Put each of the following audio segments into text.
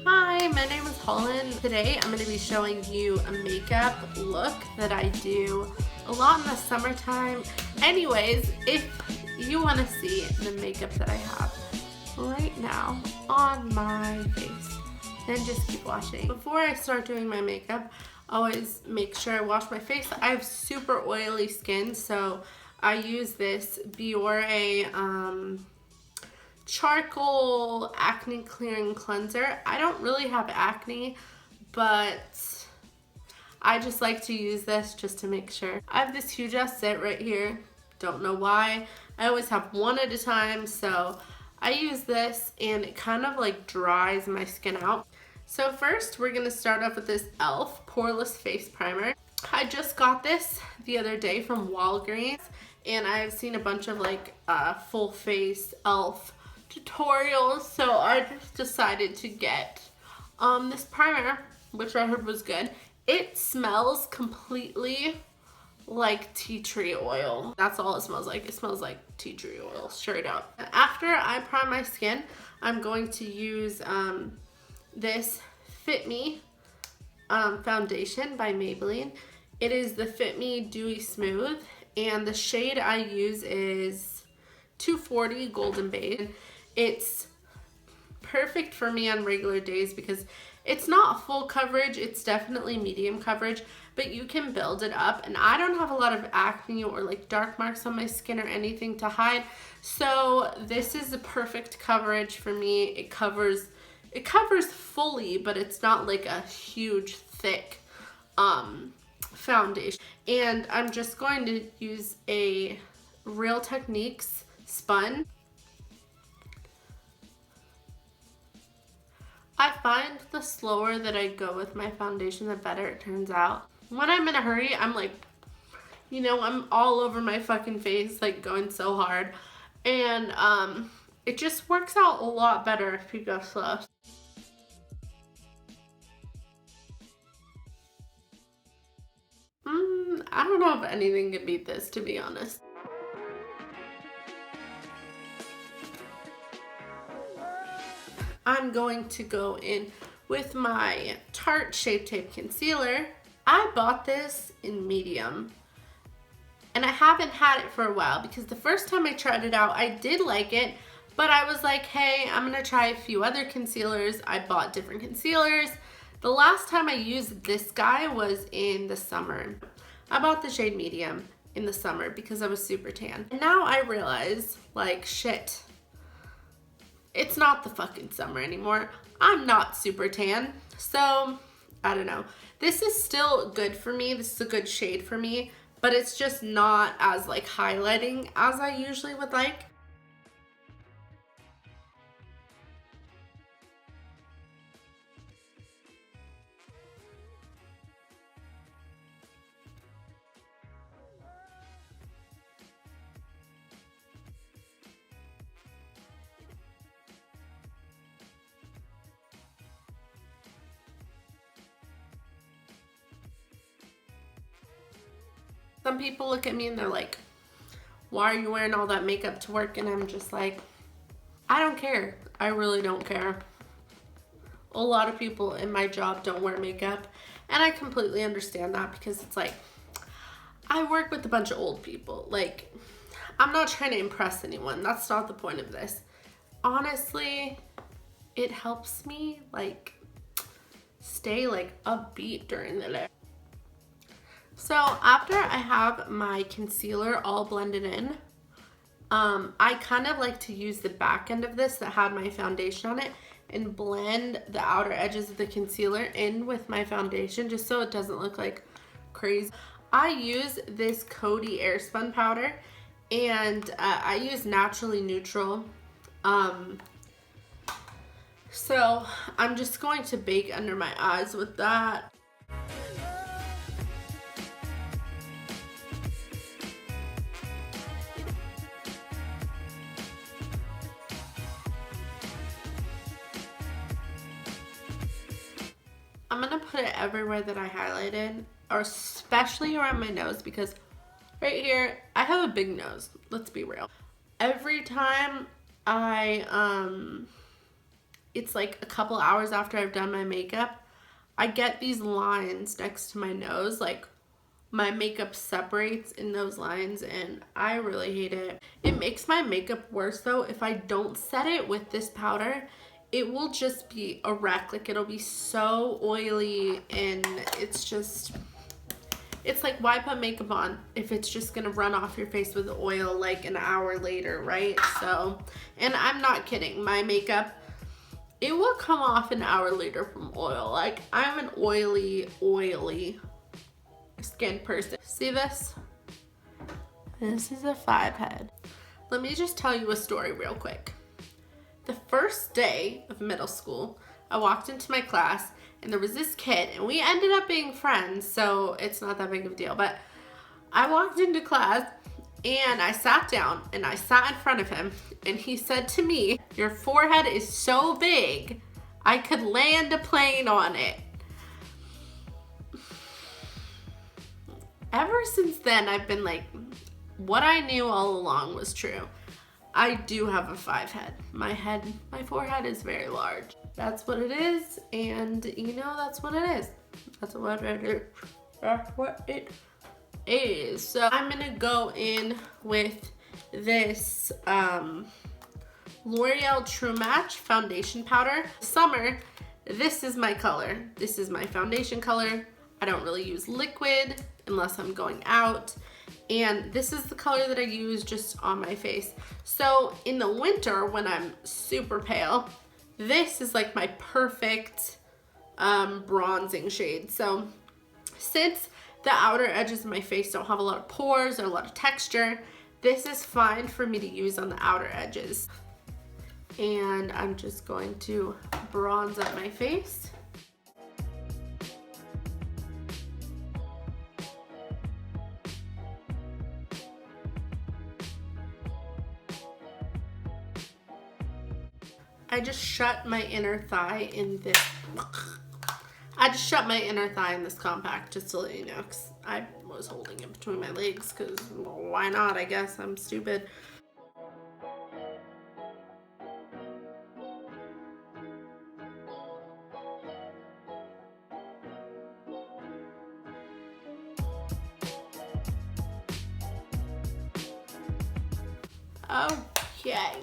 Hi, my name is Holland. Today I'm going to be showing you a makeup look that I do a lot in the summertime. Anyways, if you want to see the makeup that I have right now on my face, then just keep watching. Before I start doing my makeup, I always make sure I wash my face. I have super oily skin, so I use this Biore charcoal acne clearing cleanser. I don't really have acne, but I just like to use this just to make sure. I have this huge ass set right here. Don't know why. I always have one at a time, so I use this and it kind of like dries my skin out. So first we're gonna start off with this e.l.f. Poreless Face Primer. I just got this the other day from Walgreens, and I've seen a bunch of like full face e.l.f. tutorials, so I just decided to get this primer, which I heard was good. It smells completely like tea tree oil. That's all it smells like. It smells like tea tree oil, straight up. After I prime my skin, I'm going to use this Fit Me foundation by Maybelline. It is the Fit Me Dewy Smooth, and the shade I use is 240 Golden Beige. It's perfect for me on regular days because it's not full coverage, it's definitely medium coverage, but you can build it up. And I don't have a lot of acne or like dark marks on my skin or anything to hide, so this is the perfect coverage for me. It covers fully, but it's not like a huge thick foundation. And I'm just going to use a Real Techniques sponge. I find the slower that I go with my foundation, the better it turns out. When I'm in a hurry, I'm like, you know, I'm all over my fucking face, like going so hard. And it just works out a lot better if you go slow. I don't know if anything can beat this, to be honest. I'm going to go in with my Tarte Shape Tape Concealer. I bought this in medium, and I haven't had it for a while because the first time I tried it out, I did like it, but I was like, hey, I'm gonna try a few other concealers. I bought different concealers. The last time I used this guy was in the summer. I bought the shade medium in the summer because I was super tan. And now I realize, like, shit, it's not the fucking summer anymore. I'm not super tan, so I don't know. This is still good for me. This is a good shade for me, but it's just not as like highlighting as I usually would like. Some people look at me and they're like, why are you wearing all that makeup to work? And I'm just like, I don't care. I really don't care. A lot of people in my job don't wear makeup, and I completely understand that because it's like, I work with a bunch of old people. Like, I'm not trying to impress anyone. That's not the point of this. Honestly, it helps me like stay like upbeat during the day. So after I have my concealer all blended in, I kind of like to use the back end of this that had my foundation on it and blend the outer edges of the concealer in with my foundation just so it doesn't look like crazy. I use this Coty Airspun powder, and I use Naturally Neutral. So I'm just going to bake under my eyes with that. I'm gonna put it everywhere that I highlighted, or especially around my nose, because right here, I have a big nose, let's be real. Every time I it's like a couple hours after I've done my makeup, I get these lines next to my nose, like my makeup separates in those lines, and I really hate it. It makes my makeup worse though if I don't set it with this powder. It will just be a wreck. Like it'll be so oily, and it's just, it's like, why put makeup on if it's just gonna run off your face with oil like an hour later, right? So, and I'm not kidding, my makeup, it will come off an hour later from oil. Like I'm an oily skin person. See this? This is a 5 head. Let me just tell you a story real quick. The first day of middle school, I walked into my class and there was this kid, and we ended up being friends, so it's not that big of a deal. But I walked into class and I sat down and I sat in front of him, and he said to me, "Your forehead is so big, I could land a plane on it." Ever since then, I've been like, what I knew all along was true. I do have a 5 head. My forehead is very large. That's what it is, and you know, that's what it is. That's what it is. That's what it is. So I'm gonna go in with this L'Oreal True Match foundation powder. Summer, this is my color. This is my foundation color. I don't really use liquid unless I'm going out. And this is the color that I use just on my face. So in the winter when I'm super pale, this is like my perfect bronzing shade. So since the outer edges of my face don't have a lot of pores or a lot of texture, this is fine for me to use on the outer edges. And I'm just going to bronze up my face. I just shut my inner thigh in this. I just shut my inner thigh in this compact, just to let you know, because I was holding it between my legs, because why not? I guess I'm stupid. Okay.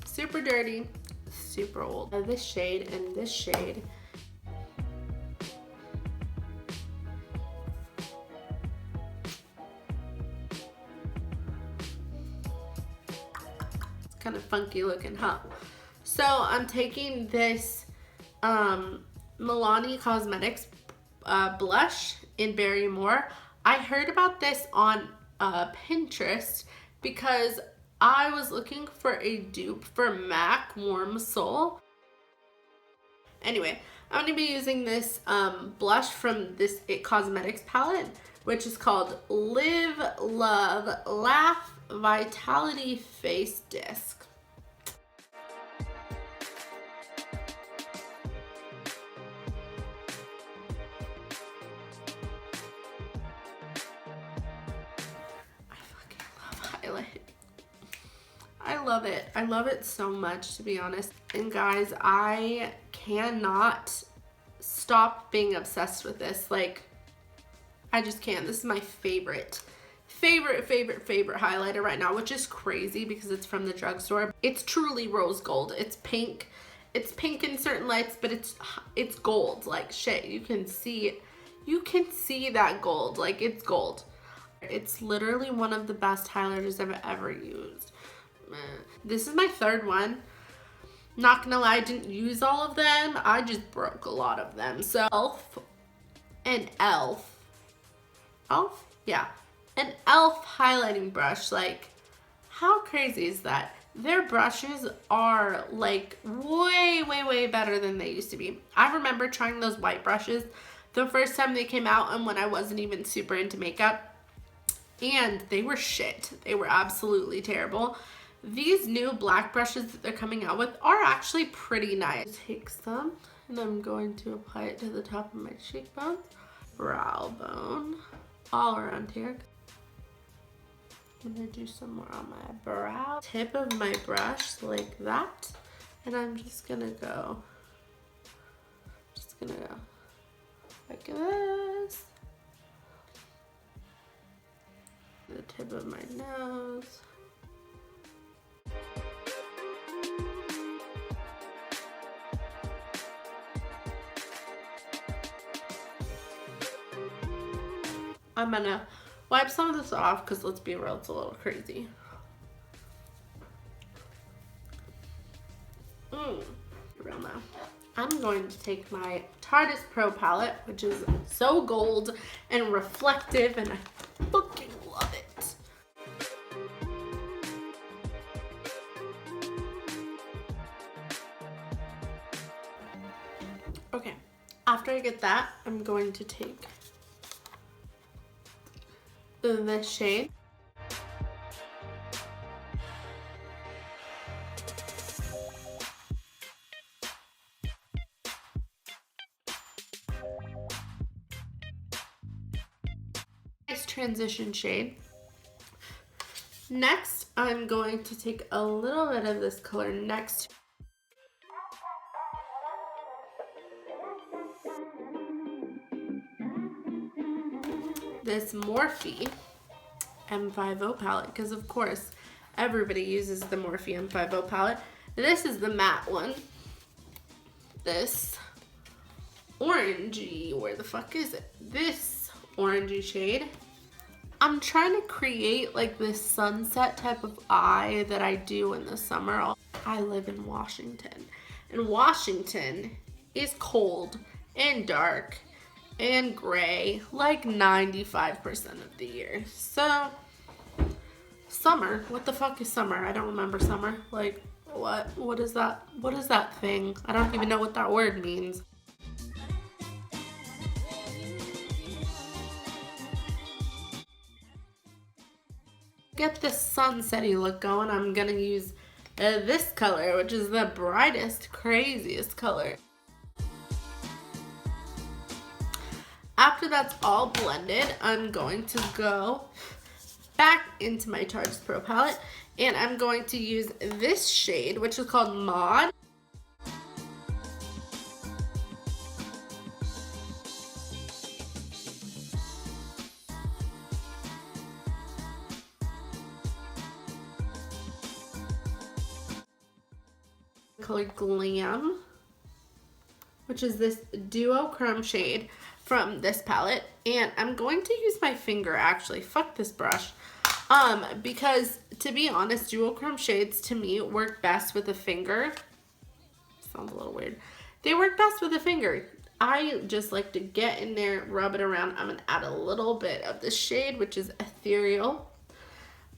Super dirty, super old. This shade and this shade. It's kind of funky looking, huh? So I'm taking this Milani Cosmetics blush in Berry Moore. I heard about this on Pinterest because I was looking for a dupe for MAC Warm Soul. Anyway, I'm going to be using this blush from this IT Cosmetics palette, which is called Live, Love, Laugh Vitality Face Disc. I fucking love highlight. I love it. I love it so much, to be honest. And guys, I cannot stop being obsessed with this. Like, I just can't. This is my favorite highlighter right now, which is crazy because it's from the drugstore. It's truly rose gold. It's pink. It's pink in certain lights, but it's gold. Like, shit, you can see that gold. Like, it's gold. It's literally one of the best highlighters I've ever used. This is my third one. Not gonna lie, I didn't use all of them. I just broke a lot of them. So an e.l.f. Yeah, an e.l.f. highlighting brush. Like, how crazy is that? Their brushes are like way better than they used to be. I remember trying those white brushes the first time they came out, and when I wasn't even super into makeup, and they were shit. They were absolutely terrible. These new black brushes that they're coming out with are actually pretty nice. Take some, and I'm going to apply it to the top of my cheekbone, brow bone, all around here. I'm gonna do some more on my brow. Tip of my brush like that, And I'm just gonna go like this. The tip of my nose. I'm gonna wipe some of this off because let's be real, it's a little crazy. Real now. I'm going to take my Tarteist Pro palette, which is so gold and reflective, and I fucking love it. Okay, after I get that, I'm going to take this shade. Nice transition shade. Next, I'm going to take a little bit of this color next. This Morphe M50 palette, because of course everybody uses the Morphe M50 palette. This is the matte one. This orangey, where the fuck is it? This orangey shade. I'm trying to create like this sunset type of eye that I do in the summer. I live in Washington, and Washington is cold and dark and gray like 95% of the year. So summer, what the fuck is summer? I don't remember summer. Like what is that? What is that thing? I don't even know what that word means. Get this sunsetty look going, I'm gonna use this color, which is the brightest, craziest color. After that's all blended, I'm going to go back into my Tarteist Pro palette, and I'm going to use this shade, which is called Mod. Color Glam, which is this duochrome shade from this palette, and I'm going to use my finger actually. Fuck this brush. Because to be honest, duochrome shades to me work best with a finger. Sounds a little weird. They work best with a finger. I just like to get in there, rub it around. I'm gonna add a little bit of this shade, which is Ethereal.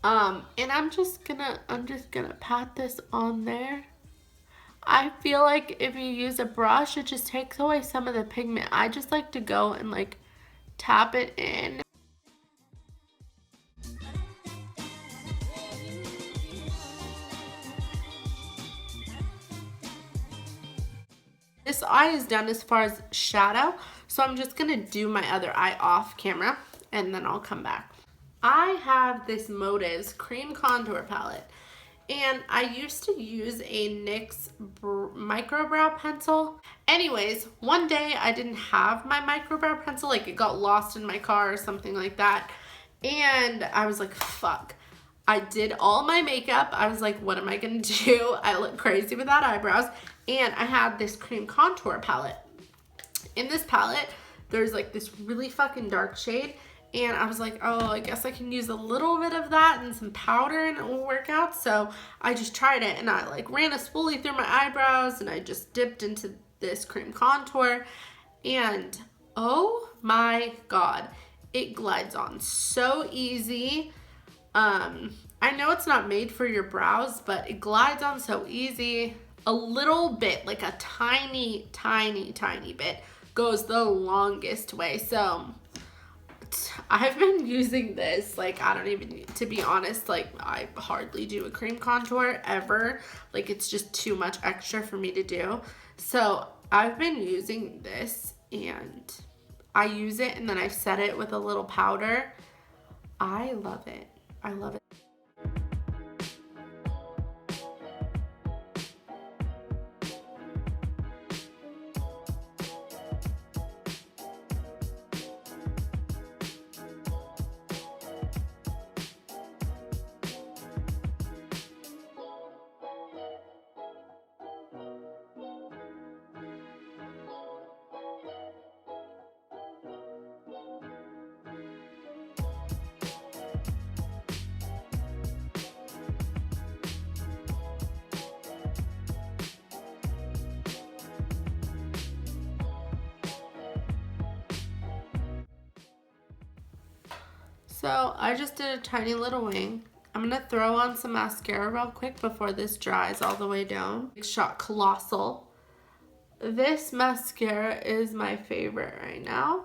And I'm just gonna pat this on there. I feel like if you use a brush, it just takes away some of the pigment. I just like to go and like tap it in. This eye is done as far as shadow, so I'm just gonna do my other eye off camera and then I'll come back. I have this Motives Cream Contour Palette. And I used to use a NYX micro brow pencil. Anyways, one day I didn't have my micro brow pencil, like it got lost in my car or something like that. And I was like, fuck. I did all my makeup. I was like, what am I gonna do? I look crazy without eyebrows. And I had this cream contour palette. In this palette, there's like this really fucking dark shade. And I was like, oh, I guess I can use a little bit of that and some powder and it will work out. So I just tried it and I like ran a spoolie through my eyebrows and I just dipped into this cream contour. And oh my God, it glides on so easy. I know it's not made for your brows, but it glides on so easy. A little bit, like a tiny, tiny, tiny bit goes the longest way. So I've been using this, like, I don't even, to be honest, like, I hardly do a cream contour ever. Like, it's just too much extra for me to do. So I've been using this, and I use it, and then I set it with a little powder. I love it. I love it. So I just did a tiny little wing. I'm gonna throw on some mascara real quick before this dries all the way down. Big Shot Colossal. This mascara is my favorite right now.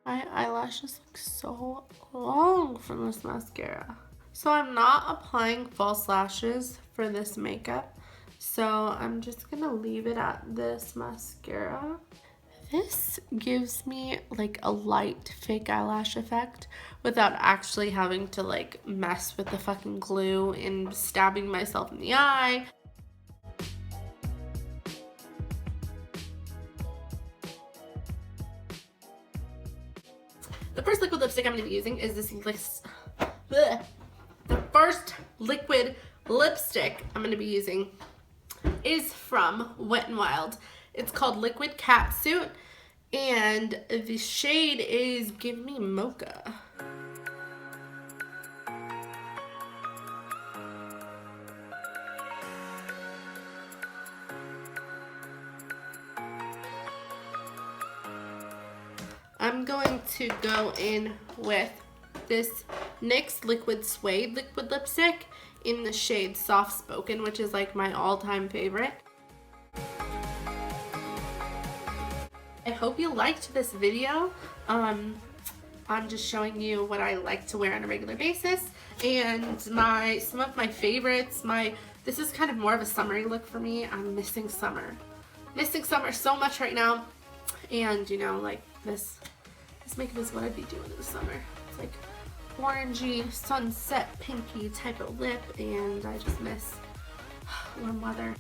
My eyelashes look so long from this mascara. So I'm not applying false lashes for this makeup. So I'm just gonna leave it at this mascara. This gives me like a light fake eyelash effect without actually having to like mess with the fucking glue and stabbing myself in the eye. The first liquid lipstick I'm going to be using is the first liquid lipstick I'm going to be using is from Wet n Wild. It's called Liquid Catsuit, and the shade is Give Me Mocha. I'm going to go in with this NYX Liquid Suede liquid lipstick in the shade Soft Spoken, which is like my all-time favorite. I hope you liked this video. I'm just showing you what I like to wear on a regular basis and some of my favorites. This is kind of more of a summery look for me. I'm missing summer. Missing summer so much right now. And you know, like this makeup is what I'd be doing in the summer. It's like orangey, sunset, pinky type of lip, and I just miss warm weather.